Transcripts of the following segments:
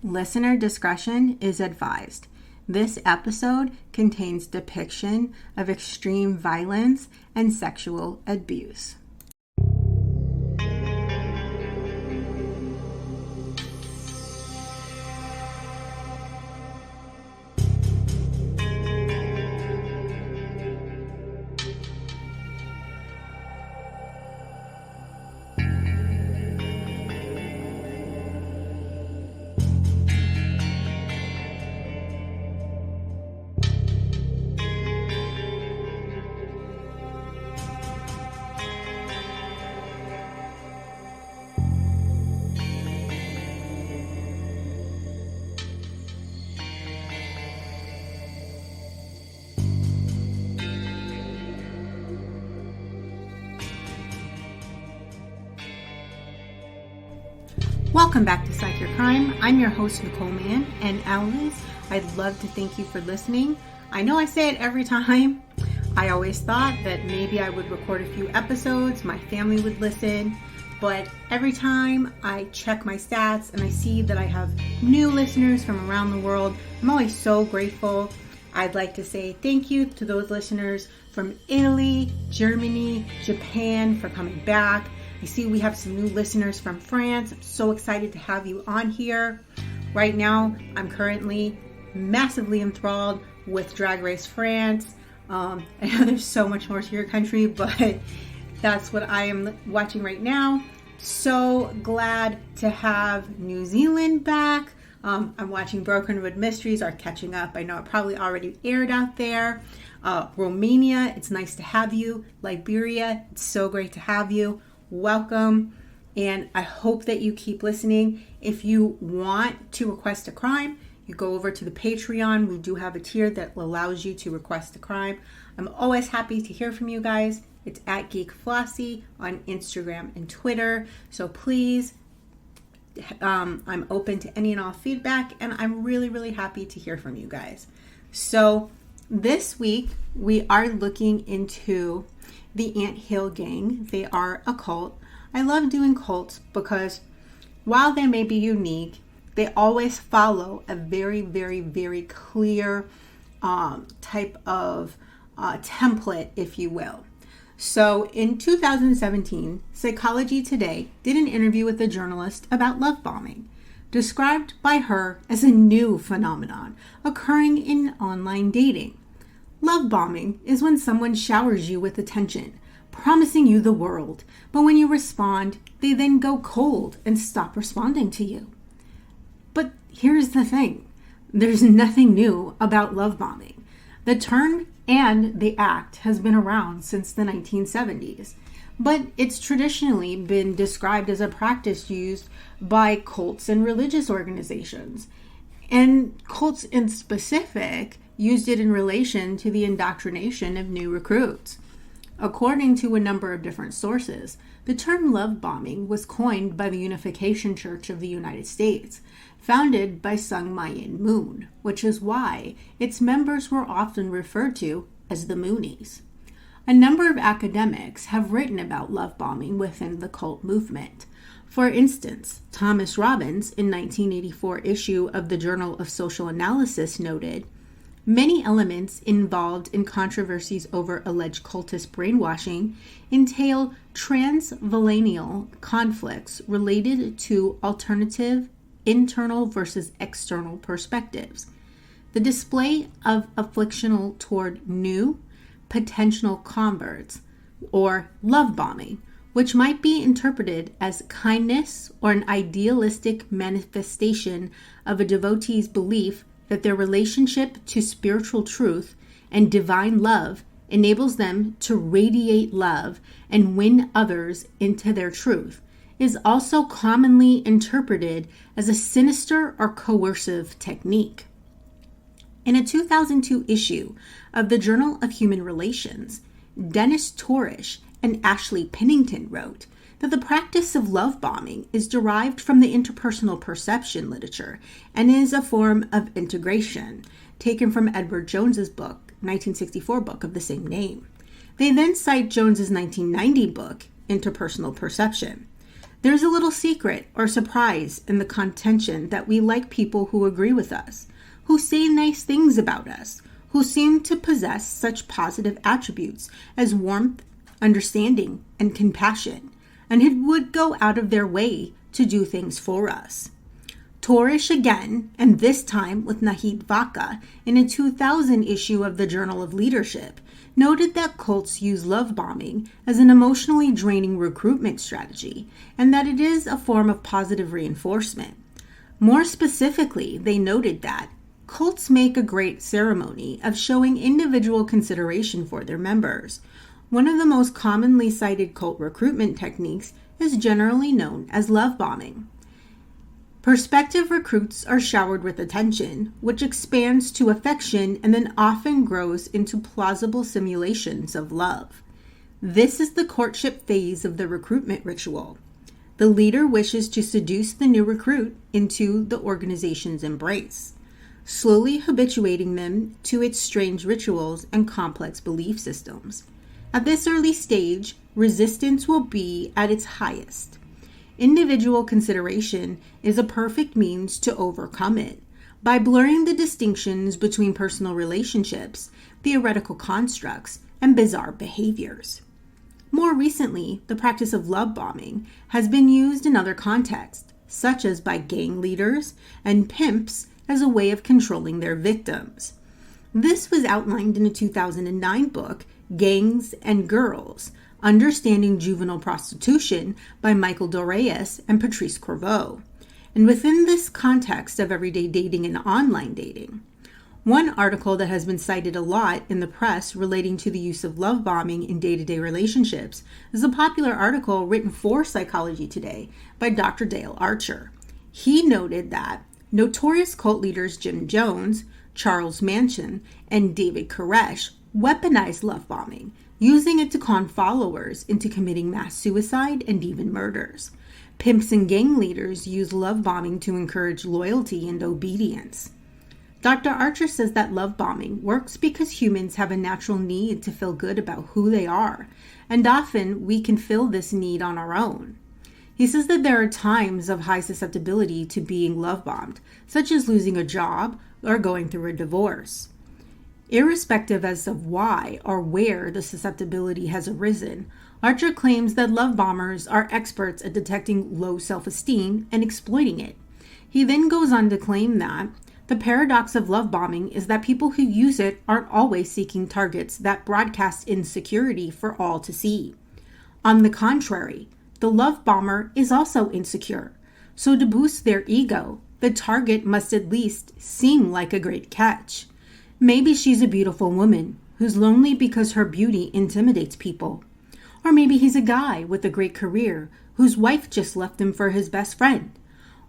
Listener discretion is advised. This episode contains depiction of extreme violence and sexual abuse. Welcome back to Psych Your Crime. I'm your host, Nicole Mann, and always, I'd love to thank you for listening. I know I say it every time. I always thought that maybe I would record a few episodes, my family would listen, but every time I check my stats and I see that I have new listeners from around the world, I'm always so grateful. I'd like to say thank you to those listeners from Italy, Germany, Japan for coming back. I see we have some new listeners from France. I'm so excited to have you on here. Right now, I'm currently massively enthralled with Drag Race France. I know there's so much more to your country, but that's what I am watching right now. So glad to have New Zealand back. I'm watching Brokenwood Mysteries are catching up. I know it probably already aired out there. Romania, it's nice to have you. Liberia, it's so great to have you. Welcome, and I hope that you keep listening. If you want to request a crime, you go over to the Patreon. We do have a tier that allows you to request a crime. I'm always happy to hear from you guys. It's at Geek Flossie on Instagram and Twitter. So please, I'm open to any and all feedback, and I'm really happy to hear from you guys. So this week, we are looking into the Ant Hill Gang. They are a cult. I love doing cults because while they may be unique, they always follow a very clear type of template, if you will. So in 2017, Psychology Today did an interview with a journalist about love bombing, described by her as a new phenomenon occurring in online dating. Love bombing is when someone showers you with attention, promising you the world, but when you respond, they then go cold and stop responding to you. But here's the thing. There's nothing new about love bombing. The term and the act has been around since the 1970s, but it's traditionally been described as a practice used by cults and religious organizations. And cults in specific used it in relation to the indoctrination of new recruits. According to a number of different sources, the term love bombing was coined by the Unification Church of the United States, founded by Sun Myung Moon, which is why its members were often referred to as the Moonies. A number of academics have written about love bombing within the cult movement. For instance, Thomas Robbins, in 1984 issue of the Journal of Social Analysis, noted, many elements involved in controversies over alleged cultist brainwashing entail transmillennial conflicts related to alternative, internal versus external perspectives. The display of afflictional toward new, potential converts, or love bombing, which might be interpreted as kindness or an idealistic manifestation of a devotee's belief that their relationship to spiritual truth and divine love enables them to radiate love and win others into their truth, is also commonly interpreted as a sinister or coercive technique. In a 2002 issue of the Journal of Human Relations, Dennis Torish and Ashley Pennington wrote that the practice of love bombing is derived from the interpersonal perception literature and is a form of integration, taken from Edward Jones's book, 1964 book of the same name. They then cite Jones's 1990 book, Interpersonal Perception. There's a little secret or surprise in the contention that we like people who agree with us, who say nice things about us, who seem to possess such positive attributes as warmth, understanding, and compassion, and who would go out of their way to do things for us. Torish again, and this time with Nahid Vaca, in a 2000 issue of the Journal of Leadership, noted that cults use love bombing as an emotionally draining recruitment strategy, and that it is a form of positive reinforcement. More specifically, they noted that cults make a great ceremony of showing individual consideration for their members. One of the most commonly cited cult recruitment techniques is generally known as love bombing. Prospective recruits are showered with attention, which expands to affection and then often grows into plausible simulations of love. This is the courtship phase of the recruitment ritual. The leader wishes to seduce the new recruit into the organization's embrace, slowly habituating them to its strange rituals and complex belief systems. At this early stage, resistance will be at its highest. Individual consideration is a perfect means to overcome it by blurring the distinctions between personal relationships, theoretical constructs, and bizarre behaviors. More recently, the practice of love bombing has been used in other contexts, such as by gang leaders and pimps as a way of controlling their victims. This was outlined in a 2009 book, Gangs and Girls, Understanding Juvenile Prostitution by Michael Dorayas and Patrice Corveau. And within this context of everyday dating and online dating, one article that has been cited a lot in the press relating to the use of love bombing in day-to-day relationships is a popular article written for Psychology Today by Dr. Dale Archer. He noted that notorious cult leaders Jim Jones, Charles Manson, and David Koresh weaponized love bombing, using it to con followers into committing mass suicide and even murders. Pimps and gang leaders use love bombing to encourage loyalty and obedience. Dr. Archer says that love bombing works because humans have a natural need to feel good about who they are, and often we can fill this need on our own. He says that there are times of high susceptibility to being love bombed, such as losing a job or going through a divorce. Irrespective as of why or where the susceptibility has arisen, Archer claims that love bombers are experts at detecting low self-esteem and exploiting it. He then goes on to claim that the paradox of love bombing is that people who use it aren't always seeking targets that broadcast insecurity for all to see. On the contrary, the love bomber is also insecure, so to boost their ego, the target must at least seem like a great catch. Maybe she's a beautiful woman who's lonely because her beauty intimidates people. Or maybe he's a guy with a great career whose wife just left him for his best friend.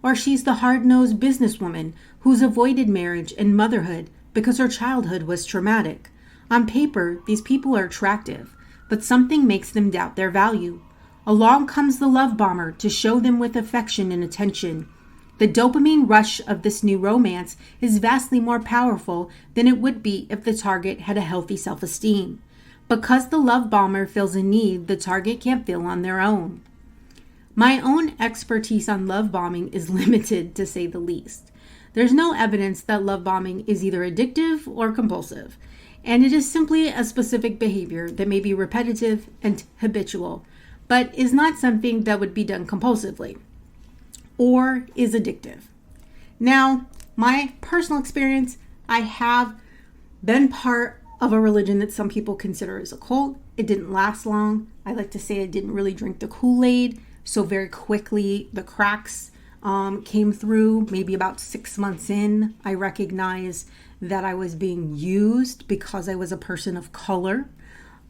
Or she's the hard-nosed businesswoman who's avoided marriage and motherhood because her childhood was traumatic. On paper, these people are attractive, but something makes them doubt their value. Along comes the love bomber to show them with affection and attention. The dopamine rush of this new romance is vastly more powerful than it would be if the target had a healthy self-esteem. Because the love bomber fills a need the target can't fill on their own. My own expertise on love bombing is limited, to say the least. There's no evidence that love bombing is either addictive or compulsive, and it is simply a specific behavior that may be repetitive and habitual, but is not something that would be done compulsively or is addictive. Now, my personal experience, I have been part of a religion that some people consider as a cult. It didn't last long. I like to say I didn't really drink the Kool-Aid, so very quickly the cracks came through. Maybe about 6 months in, I recognized that I was being used because I was a person of color.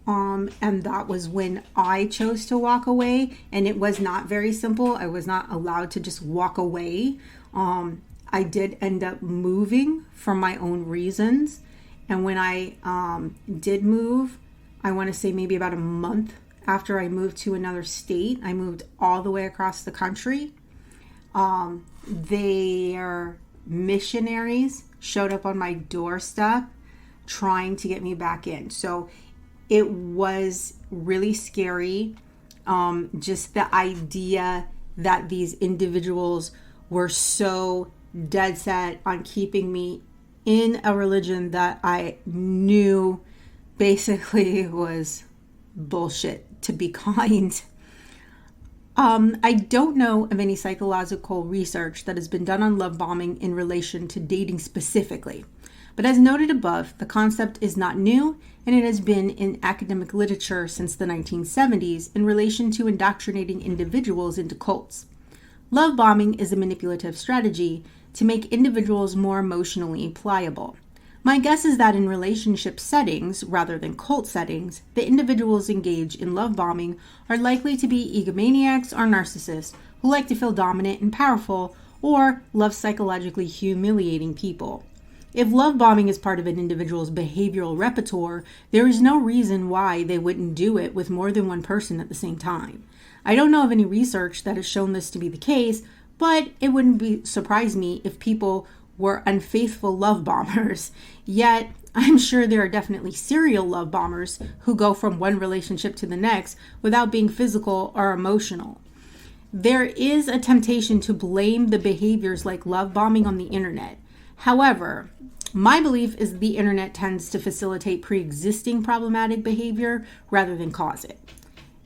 And that was when I chose to walk away, and it was not very simple. I was not allowed to just walk away. I did end up moving for my own reasons. And when I did move, I want to say maybe about a month after I moved to another state, I moved all the way across the country. Their missionaries showed up on my doorstep trying to get me back in. So it was really scary. Just the idea that these individuals were so dead set on keeping me in a religion that I knew basically was bullshit, to be kind. I don't know of any psychological research that has been done on love bombing in relation to dating specifically. But as noted above, the concept is not new, and it has been in academic literature since the 1970s in relation to indoctrinating individuals into cults. Love bombing is a manipulative strategy to make individuals more emotionally pliable. My guess is that in relationship settings, rather than cult settings, the individuals engaged in love bombing are likely to be egomaniacs or narcissists who like to feel dominant and powerful, or love psychologically humiliating people. If love bombing is part of an individual's behavioral repertoire, there is no reason why they wouldn't do it with more than one person at the same time. I don't know of any research that has shown this to be the case, but it wouldn't surprise me if people were unfaithful love bombers. Yet, I'm sure there are definitely serial love bombers who go from one relationship to the next without being physical or emotional. There is a temptation to blame the behaviors like love bombing on the internet. However, my belief is the internet tends to facilitate pre-existing problematic behavior rather than cause it.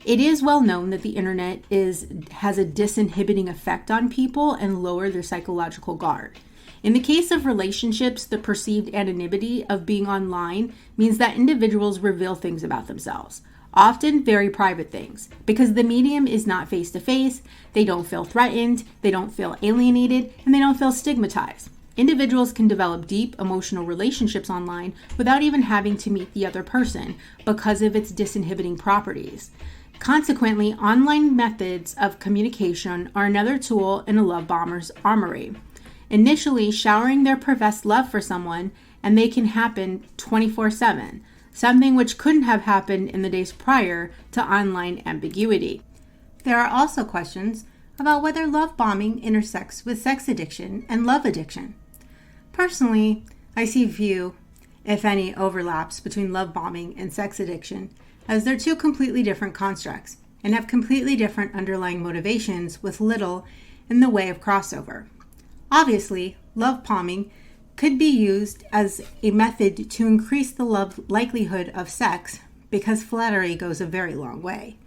It is well known that the internet has a disinhibiting effect on people and lower their psychological guard. In the case of relationships, the perceived anonymity of being online means that individuals reveal things about themselves, often very private things. Because the medium is not face-to-face, they don't feel threatened, they don't feel alienated, and they don't feel stigmatized. Individuals can develop deep emotional relationships online without even having to meet the other person because of its disinhibiting properties. Consequently, online methods of communication are another tool in a love bomber's armory. Initially showering their professed love for someone, and they can happen 24/7, something which couldn't have happened in the days prior to online ambiguity. There are also questions about whether love bombing intersects with sex addiction and love addiction. Personally, I see few, if any, overlaps between love bombing and sex addiction, as they're two completely different constructs and have completely different underlying motivations with little in the way of crossover. Obviously, love bombing could be used as a method to increase the likelihood of sex because flattery goes a very long way.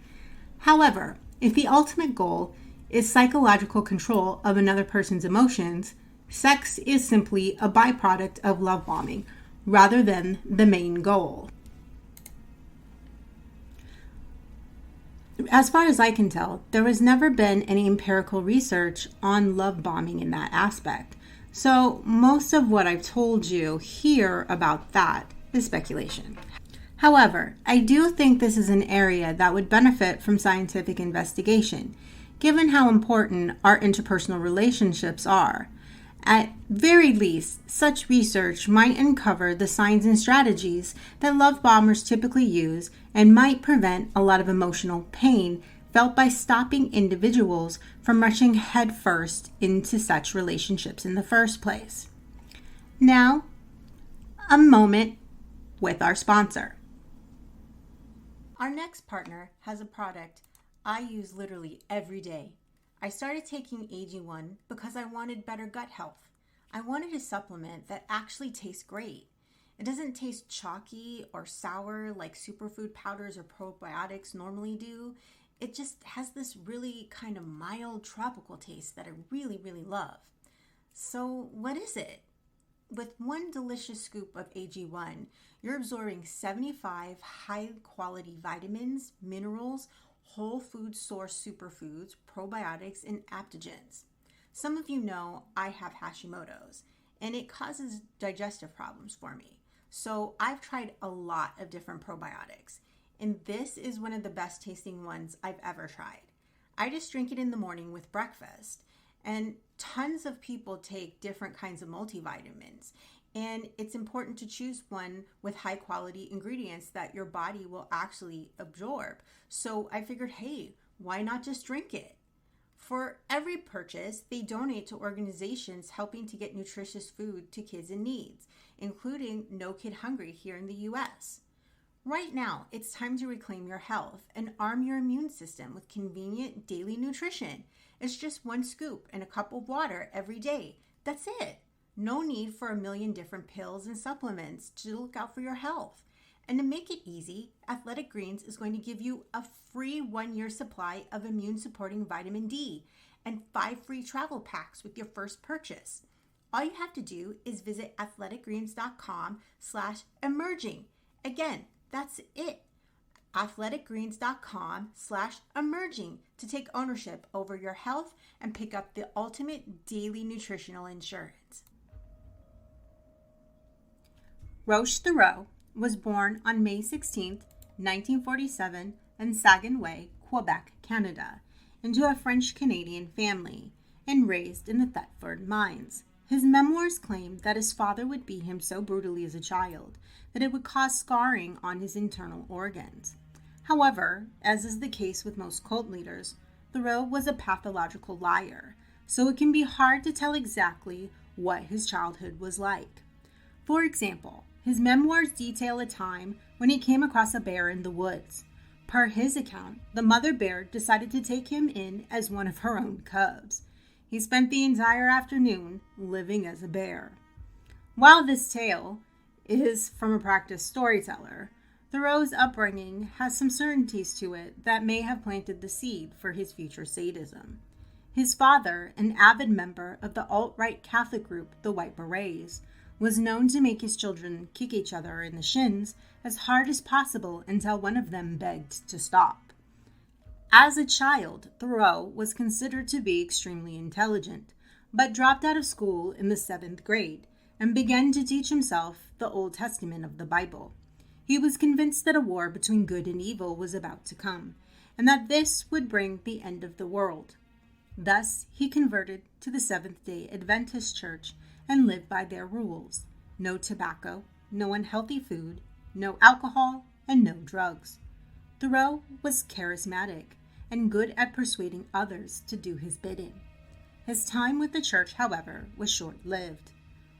However, if the ultimate goal is psychological control of another person's emotions, sex is simply a byproduct of love bombing rather than the main goal. As far as I can tell, there has never been any empirical research on love bombing in that aspect. So most of what I've told you here about that is speculation. However, I do think this is an area that would benefit from scientific investigation, given how important our interpersonal relationships are. At very least, such research might uncover the signs and strategies that love bombers typically use and might prevent a lot of emotional pain felt by stopping individuals from rushing headfirst into such relationships in the first place. Now, a moment with our sponsor. Our next partner has a product I use literally every day. I started taking AG1 because I wanted better gut health. I wanted a supplement that actually tastes great. It doesn't taste chalky or sour like superfood powders or probiotics normally do. It just has this really kind of mild tropical taste that I really, really love. So what is it? With one delicious scoop of AG1, you're absorbing 75 high-quality vitamins, minerals, whole food source superfoods, probiotics, and adaptogens. Some of you know I have Hashimoto's, and it causes digestive problems for me. So I've tried a lot of different probiotics, and this is one of the best tasting ones I've ever tried. I just drink it in the morning with breakfast, and tons of people take different kinds of multivitamins. And it's important to choose one with high quality ingredients that your body will actually absorb. So I figured, hey, why not just drink it? For every purchase, they donate to organizations helping to get nutritious food to kids in need, including No Kid Hungry here in the US. Right now, it's time to reclaim your health and arm your immune system with convenient daily nutrition. It's just one scoop and a cup of water every day. That's it. No need for a million different pills and supplements to look out for your health. And to make it easy, Athletic Greens is going to give you a free 1-year supply of immune-supporting vitamin D and 5 free travel packs with your first purchase. All you have to do is visit athleticgreens.com/emerging. Again, that's it. athleticgreens.com/emerging to take ownership over your health and pick up the ultimate daily nutritional insurance. Roch Thériault was born on May 16, 1947 in Saguenay, Quebec, Canada, into a French-Canadian family and raised in the Thetford mines. His memoirs claim that his father would beat him so brutally as a child that it would cause scarring on his internal organs. However, as is the case with most cult leaders, Thériault was a pathological liar, so it can be hard to tell exactly what his childhood was like. For example, his memoirs detail a time when he came across a bear in the woods. Per his account, the mother bear decided to take him in as one of her own cubs. He spent the entire afternoon living as a bear. While this tale is from a practiced storyteller, Thoreau's upbringing has some certainties to it that may have planted the seed for his future sadism. His father, an avid member of the alt-right Catholic group, the White Berets, was known to make his children kick each other in the shins as hard as possible until one of them begged to stop. As a child, Thériault was considered to be extremely intelligent, but dropped out of school in the 7th grade and began to teach himself the Old Testament of the Bible. He was convinced that a war between good and evil was about to come, and that this would bring the end of the world. Thus, he converted to the Seventh-day Adventist Church and lived by their rules: no tobacco, no unhealthy food, no alcohol, and no drugs. Thériault was charismatic and good at persuading others to do his bidding. His time with the church, however, was short-lived.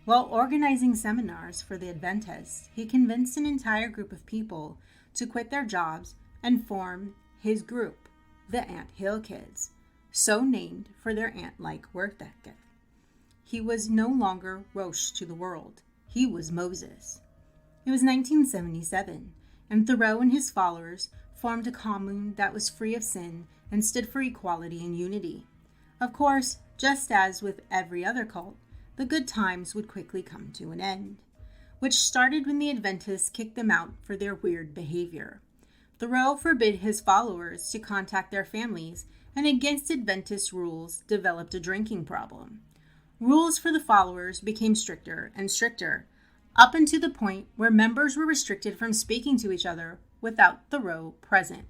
While organizing seminars for the Adventists, he convinced an entire group of people to quit their jobs and form his group, the Ant Hill Kids, so named for their ant-like work ethic. He was no longer Roch to the world. He was Moses. It was 1977, and Thériault and his followers formed a commune that was free of sin and stood for equality and unity. Of course, just as with every other cult, the good times would quickly come to an end, which started when the Adventists kicked them out for their weird behavior. Thériault forbid his followers to contact their families, and against Adventist rules developed a drinking problem. Rules for the followers became stricter and stricter, up until the point where members were restricted from speaking to each other without Thériault present.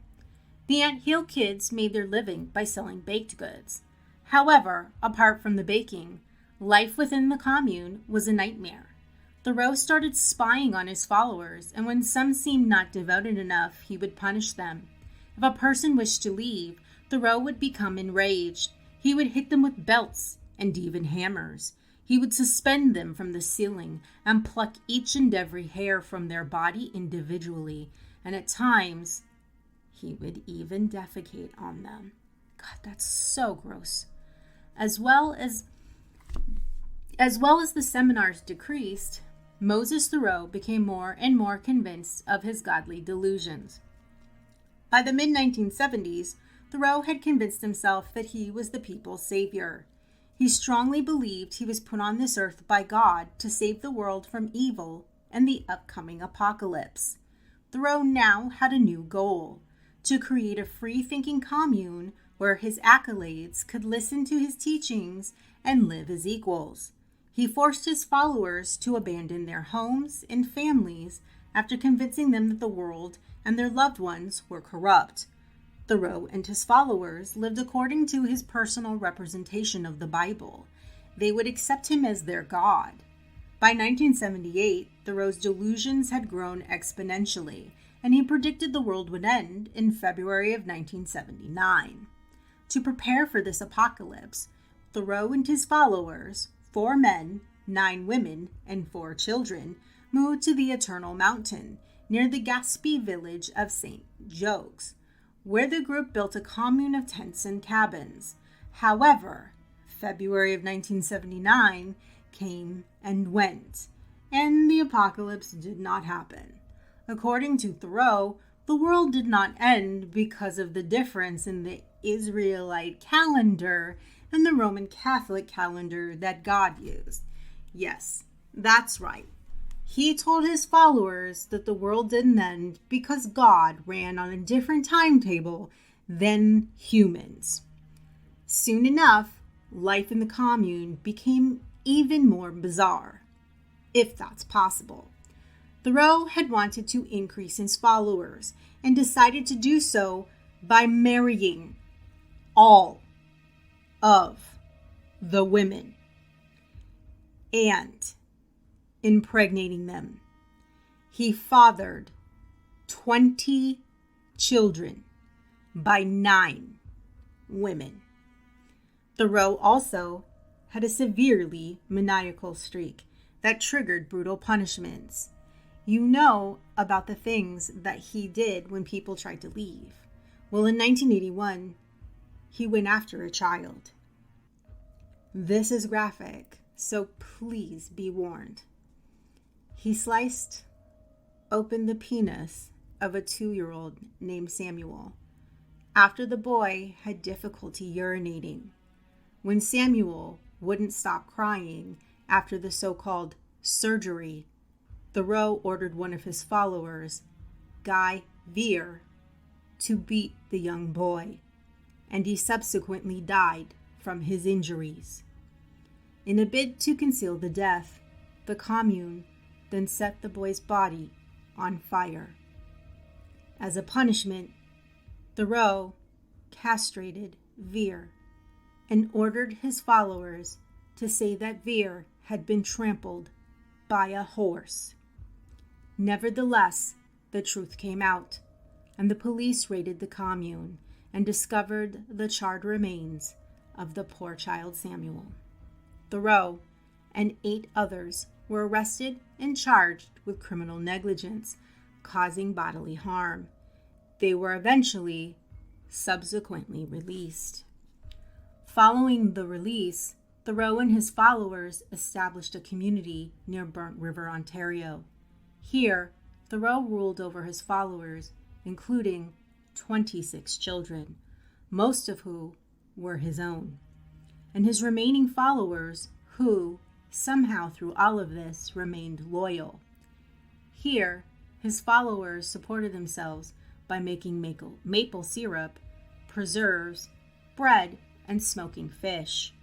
The Ant Hill Kids made their living by selling baked goods. However, apart from the baking, life within the commune was a nightmare. Thériault started spying on his followers, and when some seemed not devoted enough, he would punish them. If a person wished to leave, Thériault would become enraged. He would hit them with belts and even hammers. He would suspend them from the ceiling and pluck each and every hair from their body individually, and at times, he would even defecate on them. God, that's so gross. As well as the seminars decreased, Moses Thériault became more and more convinced of his godly delusions. By the mid-1970s, Thériault had convinced himself that he was the people's savior. He strongly believed he was put on this earth by God to save the world from evil and the upcoming apocalypse. Thériault now had a new goal: to create a free-thinking commune where his acolytes could listen to his teachings and live as equals. He forced his followers to abandon their homes and families after convincing them that the world and their loved ones were corrupt. Thériault and his followers lived according to his personal representation of the Bible. They would accept him as their God. By 1978, Thériault's delusions had grown exponentially, and he predicted the world would end in February of 1979. To prepare for this apocalypse, Thériault and his followers, 4 men, 9 women, and 4 children, moved to the Eternal Mountain, near the Gaspé village of St. Jogues, where the group built a commune of tents and cabins. However, February of 1979 came and went, and the apocalypse did not happen. According to Thériault, the world did not end because of the difference in the Israelite calendar and the Roman Catholic calendar that God used. Yes, that's right. He told his followers that the world didn't end because God ran on a different timetable than humans. Soon enough, life in the commune became even more bizarre, if that's possible. Thériault had wanted to increase his followers and decided to do so by marrying all of the women and impregnating them. He fathered 20 children by 9 women. Thériault also had a severely maniacal streak that triggered brutal punishments. You know about the things that he did when people tried to leave. Well, in 1981, he went after a child. This is graphic, so please be warned. He sliced open the penis of a 2-year-old named Samuel after the boy had difficulty urinating. When Samuel wouldn't stop crying after the so-called surgery, Thériault ordered one of his followers, Guy Vere, to beat the young boy, and he subsequently died from his injuries. In a bid to conceal the death, the commune then set the boy's body on fire. As a punishment, Thériault castrated Vere and ordered his followers to say that Vere had been trampled by a horse. Nevertheless, the truth came out, and the police raided the commune and discovered the charred remains of the poor child Samuel. Thériault and 8 others were arrested and charged with criminal negligence, causing bodily harm. They were eventually subsequently released. Following the release, Thériault and his followers established a community near Burnt River, Ontario. Here, Thériault ruled over his followers, including 26 children, most of whom were his own, and his remaining followers who, somehow through all of this, remained loyal. Here, his followers supported themselves by making maple syrup, preserves, bread, and smoking fish.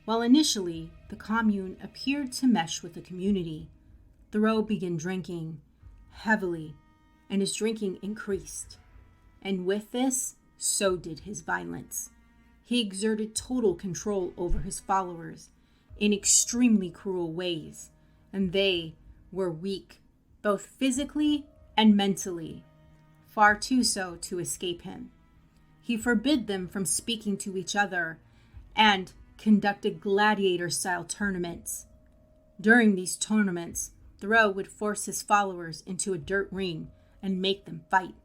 While initially the commune appeared to mesh with the community, Thériault began drinking heavily, and his drinking increased. And with this, so did his violence. He exerted total control over his followers in extremely cruel ways, and they were weak, both physically and mentally, far too so to escape him. He forbid them from speaking to each other and conducted gladiator-style tournaments. During these tournaments, Thériault would force his followers into a dirt ring and make them fight.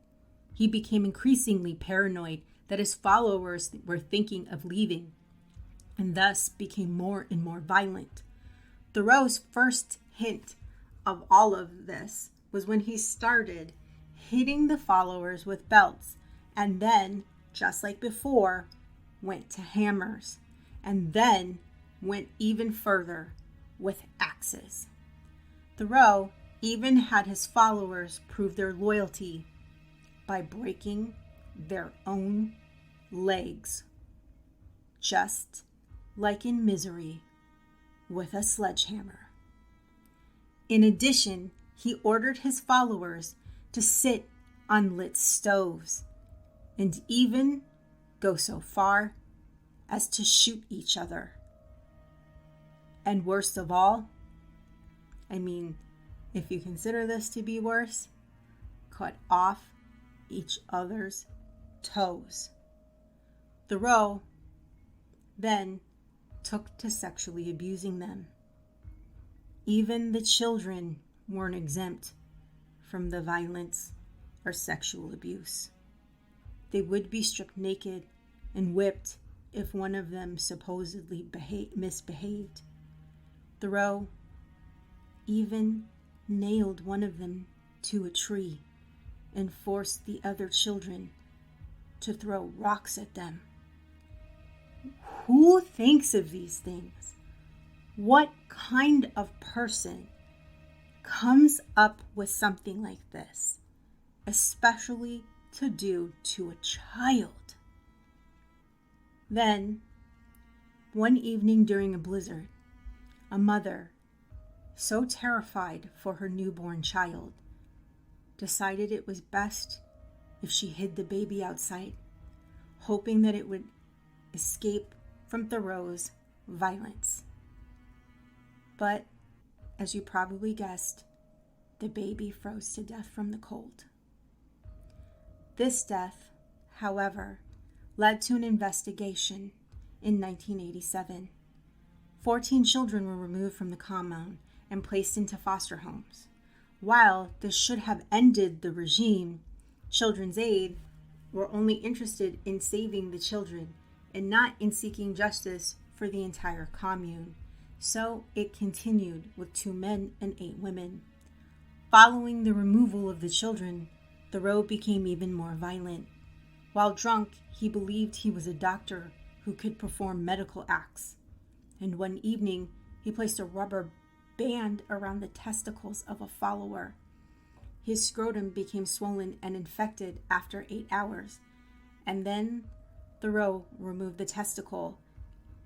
He became increasingly paranoid that his followers were thinking of leaving, and thus became more and more violent. Thériault's first hint of all of this was when he started hitting the followers with belts, and then, just like before, went to hammers, and then went even further with axes. Thériault even had his followers prove their loyalty by breaking their own legs, just like in Misery, with a sledgehammer. In addition, he ordered his followers to sit on lit stoves and even go so far as to shoot each other. And worst of all, if you consider this to be worse, cut off each other's toes. Thériault then took to sexually abusing them. Even the children weren't exempt from the violence or sexual abuse. They would be stripped naked and whipped if one of them supposedly misbehaved. Thériault even nailed one of them to a tree and forced the other children to throw rocks at them. Who thinks of these things? What kind of person comes up with something like this, especially to do to a child? Then, one evening during a blizzard, a mother, so terrified for her newborn child, decided it was best if she hid the baby outside, hoping that it would escape from Thériault's violence. But, as you probably guessed, the baby froze to death from the cold. This death, however, led to an investigation in 1987. 14 children were removed from the compound and placed into foster homes. While this should have ended the regime, Children's Aid were only interested in saving the children and not in seeking justice for the entire commune. So it continued with 2 men and 8 women. Following the removal of the children, Thériault became even more violent. While drunk, he believed he was a doctor who could perform medical acts. And one evening, he placed a rubber band around the testicles of a follower. His scrotum became swollen and infected after 8 hours. And then Thériault removed the testicle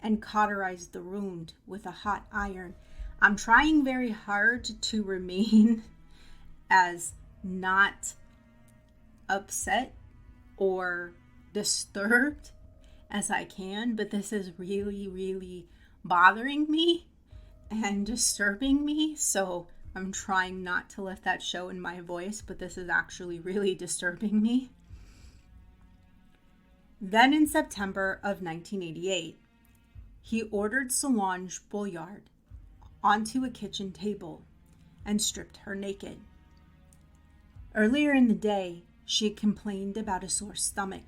and cauterized the wound with a hot iron. I'm trying very hard to remain as not upset or disturbed as I can, but this is really, really bothering me and disturbing me, so I'm trying not to let that show in my voice, but this is actually really disturbing me. Then in September of 1988, he ordered Solange Boulard onto a kitchen table and stripped her naked. Earlier in the day, she had complained about a sore stomach.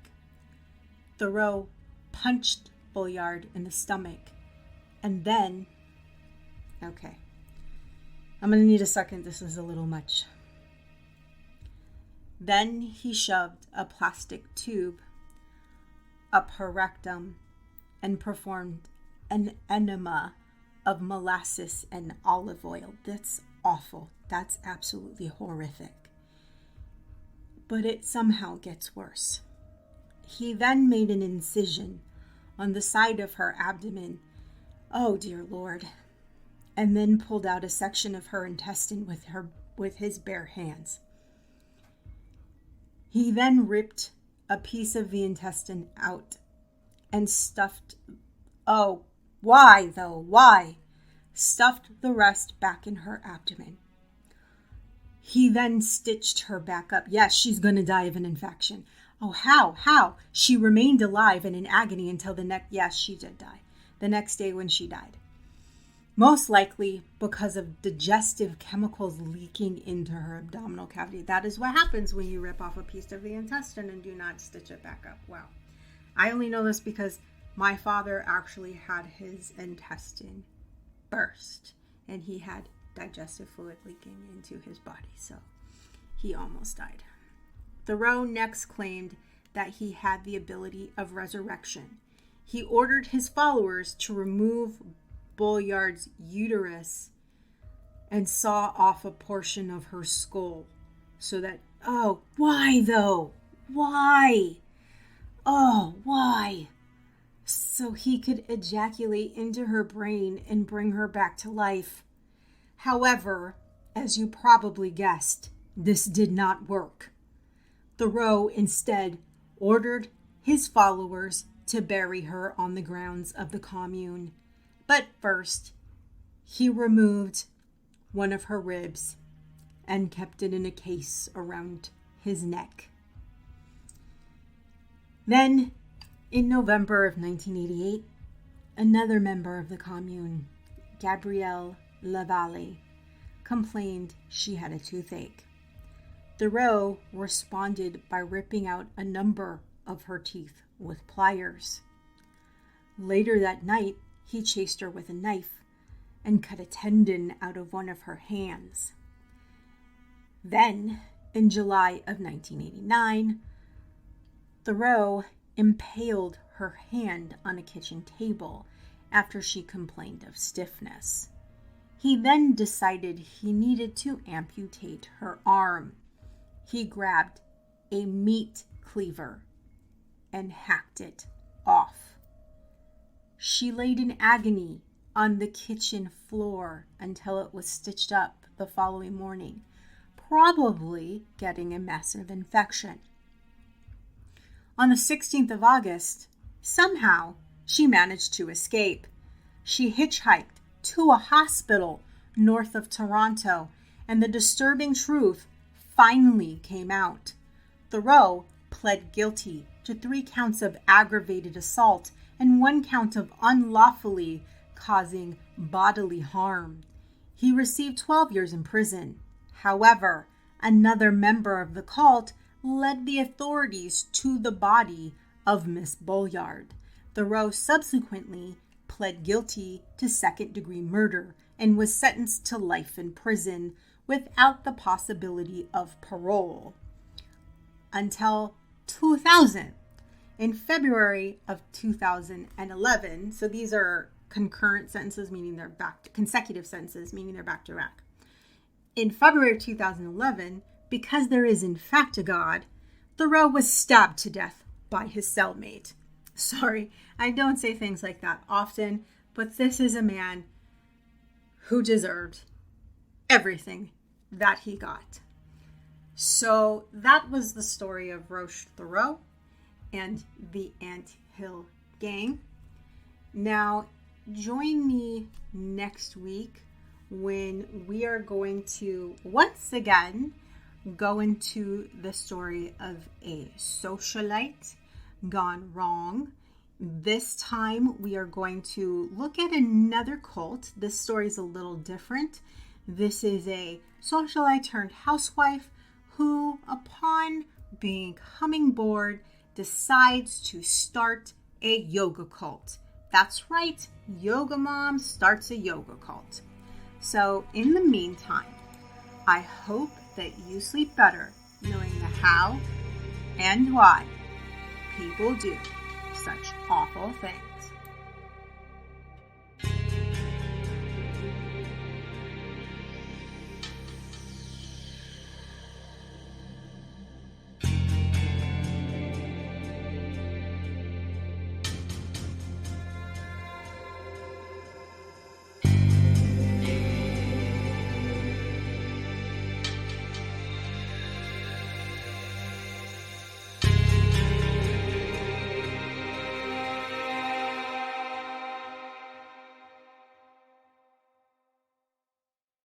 Thériault punched Boulard in the stomach, and then... Okay, I'm going to need a second. This is a little much. Then he shoved a plastic tube up her rectum and performed an enema of molasses and olive oil. That's awful. That's absolutely horrific. But it somehow gets worse. He then made an incision on the side of her abdomen. Oh, dear Lord. And then pulled out a section of her intestine with his bare hands. He then ripped a piece of the intestine out and stuffed... Oh, why though? Why? Stuffed the rest back in her abdomen. He then stitched her back up. Yes, she's going to die of an infection. Oh, how? How? She remained alive and in agony until the next... Yes, she did die. The next day when she died. Most likely because of digestive chemicals leaking into her abdominal cavity. That is what happens when you rip off a piece of the intestine and do not stitch it back up. Wow. I only know this because my father actually had his intestine burst and he had digestive fluid leaking into his body, so he almost died. Thériault next claimed that he had the ability of resurrection. He ordered his followers to remove Boulard's uterus and saw off a portion of her skull so that, oh, why though? Why? Oh, why? So he could ejaculate into her brain and bring her back to life. However, as you probably guessed, this did not work. Thériault instead ordered his followers to bury her on the grounds of the commune. But first, he removed one of her ribs and kept it in a case around his neck. Then, in November of 1988, another member of the commune, Gabrielle Lavalle, complained she had a toothache. Thériault responded by ripping out a number of her teeth with pliers. Later that night, he chased her with a knife and cut a tendon out of one of her hands. Then, in July of 1989, Thériault impaled her hand on a kitchen table after she complained of stiffness. He then decided he needed to amputate her arm. He grabbed a meat cleaver and hacked it off. She laid in agony on the kitchen floor until it was stitched up the following morning, probably getting a massive infection. On the 16th of August, somehow she managed to escape. She hitchhiked to a hospital north of Toronto, and the disturbing truth finally came out. Thériault pled guilty to 3 counts of aggravated assault and 1 count of unlawfully causing bodily harm. He received 12 years in prison. However, another member of the cult led the authorities to the body of Miss Bollard. Thériault subsequently pled guilty to second-degree murder and was sentenced to life in prison without the possibility of parole until 2000. In February of 2011, so these are concurrent sentences, meaning they're consecutive sentences, meaning they're back to back. In February of 2011, because there is in fact a God, Thériault was stabbed to death by his cellmate. Sorry, I don't say things like that often, but this is a man who deserved everything that he got. So that was the story of Roch Thériault and the Ant Hill Gang. Now, join me next week when we are going to once again go into the story of a socialite gone wrong. This time we are going to look at another cult. This story is a little different. This is a socialite turned housewife who, upon becoming bored, decides to start a yoga cult. That's right, Yoga Mom starts a yoga cult. So in the meantime, I hope that you sleep better knowing the how and why people do such awful things.